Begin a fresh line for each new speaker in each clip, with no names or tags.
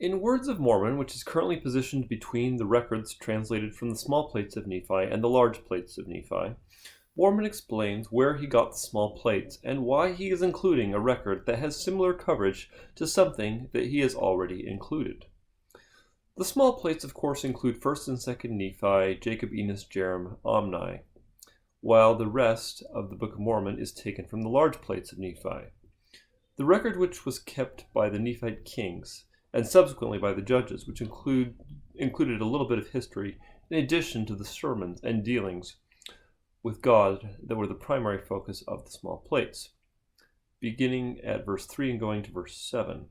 In Words of Mormon, which is currently positioned between the records translated from the small plates of Nephi and the large plates of Nephi, Mormon explains where he got the small plates and why he is including a record that has similar coverage to something that he has already included. The small plates, of course, include 1st and 2nd Nephi, Jacob, Enos, Jerem, Omni, while the rest of the Book of Mormon is taken from the large plates of Nephi. The record which was kept by the Nephite kings, and subsequently by the judges, which included a little bit of history in addition to the sermons and dealings with God that were the primary focus of the small plates, beginning at verse 3 and going to verse 7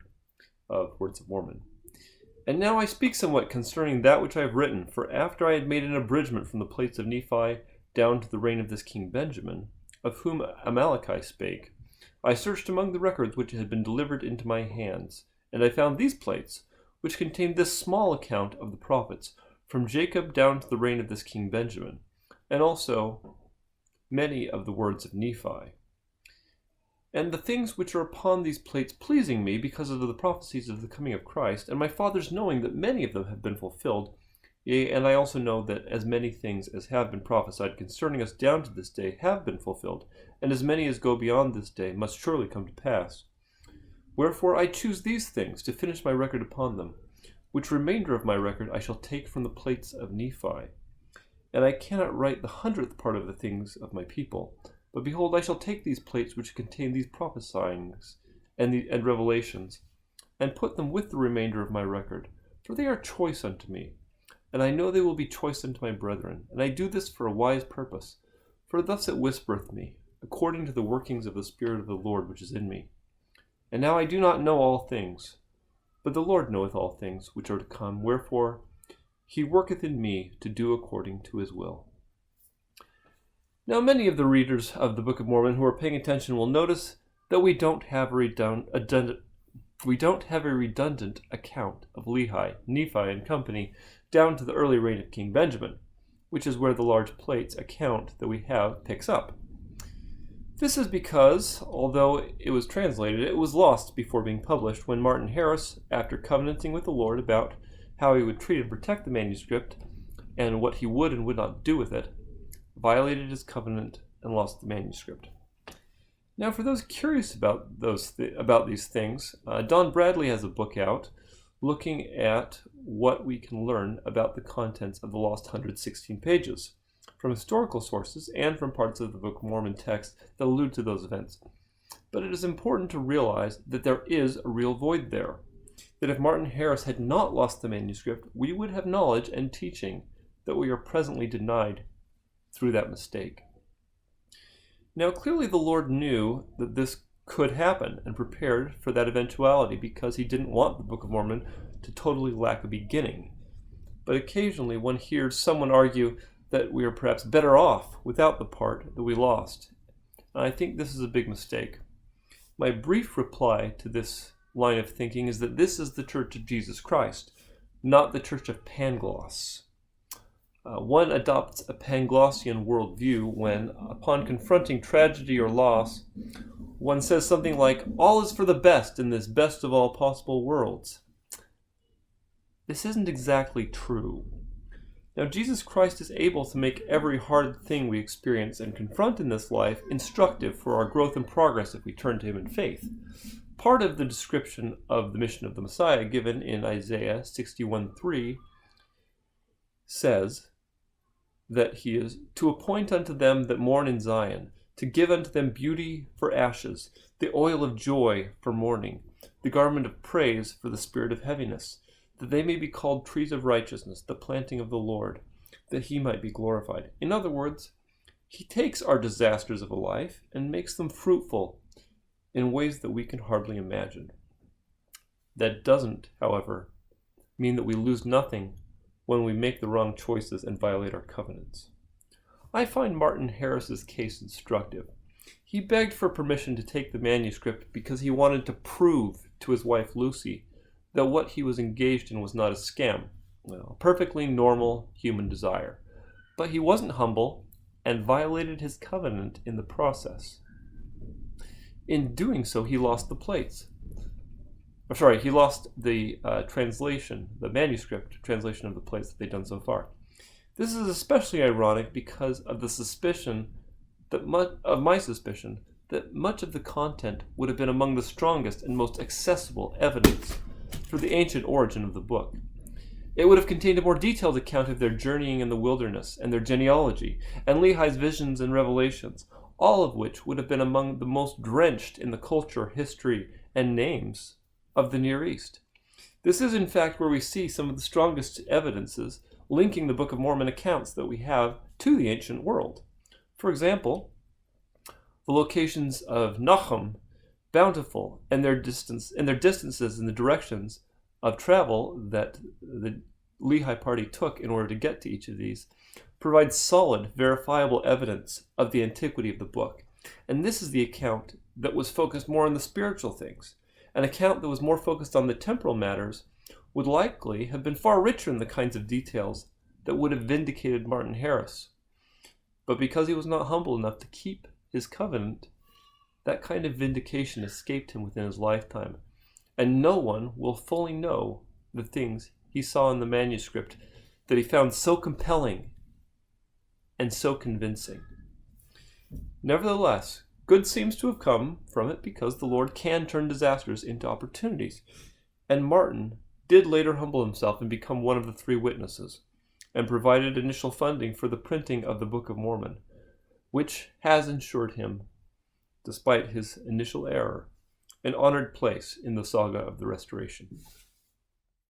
of Words of Mormon. And now I speak somewhat concerning that which I have written, for after I had made an abridgment from the plates of Nephi down to the reign of this king Benjamin, of whom Amaleki spake, I searched among the records which had been delivered into my hands, and I found these plates, which contained this small account of the prophets, from Jacob down to the reign of this king Benjamin, and also many of the words of Nephi. And the things which are upon these plates pleasing me because of the prophecies of the coming of Christ, and my fathers knowing that many of them have been fulfilled, yea, and I also know that as many things as have been prophesied concerning us down to this day have been fulfilled, and as many as go beyond this day must surely come to pass. Wherefore I choose these things to finish my record upon them, which remainder of my record I shall take from the plates of Nephi. And I cannot write the 100th part of the things of my people, but behold, I shall take these plates which contain these prophesyings and revelations, and put them with the remainder of my record, for they are choice unto me, and I know they will be choice unto my brethren, and I do this for a wise purpose, for thus it whispereth me, according to the workings of the Spirit of the Lord which is in me. And now I do not know all things, but the Lord knoweth all things which are to come, wherefore he worketh in me to do according to his will. Now many of the readers of the Book of Mormon who are paying attention will notice that we don't have a redundant account of Lehi, Nephi, and company down to the early reign of King Benjamin, which is where the large plates account that we have picks up. This is because, although it was translated, it was lost before being published when Martin Harris, after covenanting with the Lord about how he would treat and protect the manuscript and what he would and would not do with it, violated his covenant and lost the manuscript. Now, for those curious about these things, Don Bradley has a book out looking at what we can learn about the contents of the lost 116 pages from historical sources and from parts of the Book of Mormon text that allude to those events. But it is important to realize that there is a real void there, that if Martin Harris had not lost the manuscript, we would have knowledge and teaching that we are presently denied through that mistake. Now, clearly the Lord knew that this could happen and prepared for that eventuality because he didn't want the Book of Mormon to totally lack a beginning. But occasionally one hears someone argue that we are perhaps better off without the part that we lost. And I think this is a big mistake. My brief reply to this line of thinking is that this is the Church of Jesus Christ, not the Church of Pangloss. One adopts a Panglossian worldview when, upon confronting tragedy or loss, one says something like, all is for the best in this best of all possible worlds. This isn't exactly true. Now, Jesus Christ is able to make every hard thing we experience and confront in this life instructive for our growth and progress if we turn to him in faith. Part of the description of the mission of the Messiah given in Isaiah 61:3 says that he is to appoint unto them that mourn in Zion, to give unto them beauty for ashes, the oil of joy for mourning, the garment of praise for the spirit of heaviness, that they may be called trees of righteousness, the planting of the Lord, that he might be glorified. In other words, he takes our disasters of a life and makes them fruitful in ways that we can hardly imagine. That doesn't, however, mean that we lose nothing when we make the wrong choices and violate our covenants. I find Martin Harris's case instructive. He begged for permission to take the manuscript because he wanted to prove to his wife Lucy that what he was engaged in was not a scam, a perfectly normal human desire. But he wasn't humble and violated his covenant in the process. In doing so, he lost the plates. he lost the translation, the manuscript translation of the plates that they'd done so far. This is especially ironic because of the suspicion my suspicion that much of the content would have been among the strongest and most accessible evidence for the ancient origin of the book. It would have contained a more detailed account of their journeying in the wilderness and their genealogy, and Lehi's visions and revelations, all of which would have been among the most drenched in the culture, history, and names of the Near East. This is in fact where we see some of the strongest evidences linking the Book of Mormon accounts that we have to the ancient world. For example, the locations of Nachum, Bountiful, and their distances and the directions of travel that the Lehi party took in order to get to each of these provide solid, verifiable evidence of the antiquity of the book. And this is the account that was focused more on the spiritual things. An account that was more focused on the temporal matters would likely have been far richer in the kinds of details that would have vindicated Martin Harris. But because he was not humble enough to keep his covenant, that kind of vindication escaped him within his lifetime, and no one will fully know the things he saw in the manuscript that he found so compelling and so convincing. Nevertheless, good seems to have come from it because the Lord can turn disasters into opportunities, and Martin did later humble himself and become one of the 3 witnesses, and provided initial funding for the printing of the Book of Mormon, which has ensured him, despite his initial error, an honored place in the saga of the Restoration.